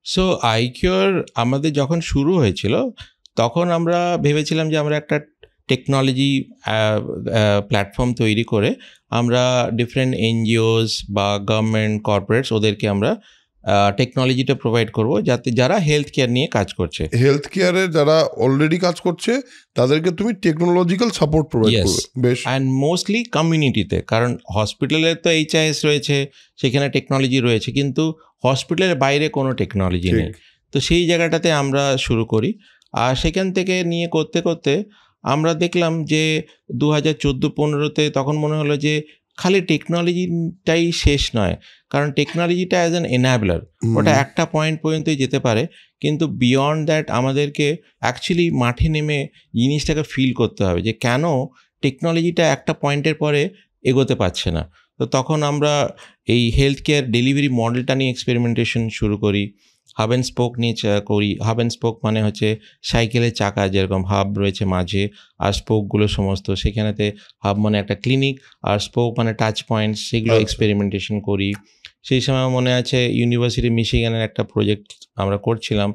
So আইকিউর আমাদের যখন শুরু হয়েছিল তখন আমরা ভেবেছিলাম যে আমরা একটা টেকনোলজি প্ল্যাটফর্ম তৈরি করে আমরা ডিফারেন্ট এনজিওস বা গভর্নমেন্ট কর্পোরেটস ওদেরকে আমরা টেকনোলজিটা প্রোভাইড করব যাতে যারা হেলথ কেয়ার নিয়ে কাজ করছে, হেলথ কেয়ারে যারা অলরেডি কাজ করছে তাদেরকে তুমি টেকনোলজিক্যাল সাপোর্ট প্রোভাইড করবে। বেশ, অ্যান্ড মোস্টলি কমিউনিটিতে, কারণ হসপিটালে তো এইচআইএস রয়েছে, সেখানে টেকনোলজি রয়েছে, কিন্তু হসপিটালের বাইরে কোনো টেকনোলজি নেই। তো সেই জায়গাটাতে আমরা শুরু করি, আর সেখান থেকে নিয়ে করতে করতে আমরা দেখলাম যে 2014-15-তে তখন মনে হলো যে খালি টেকনোলজিটাই শেষ নয়, কারণ টেকনোলজিটা অ্যাজ অ্যান এনাবলার, ওটা একটা পয়েন্ট পর্যন্তই যেতে পারে, কিন্তু বিয়ন্ড দ্যাট আমাদেরকে অ্যাকচুয়ালি মাঠে নেমে জিনিসটাকে ফিল করতে হবে যে কেন টেকনোলজিটা একটা পয়েন্টের পরে এগোতে পারছে না। তো তখন আমরা এই হেলথ কেয়ার ডেলিভারি মডেলটা নিয়ে এক্সপেরিমেন্টেশন শুরু করি, হাব অ্যান্ড স্পোক নিয়ে করি। হাব অ্যান্ড স্পোক মানে হচ্ছে সাইকেলের চাকা, যেরকম হাব রয়েছে মাঝে আর স্পোকগুলো সমস্ত, সেখানেতে হাব মানে একটা ক্লিনিক আর স্পোক মানে টাচ পয়েন্টস, সেগুলো এক্সপেরিমেন্টেশন করি। সেই সময় মনে আছে ইউনিভার্সিটি মিশিগানের একটা প্রজেক্ট আমরা করছিলাম,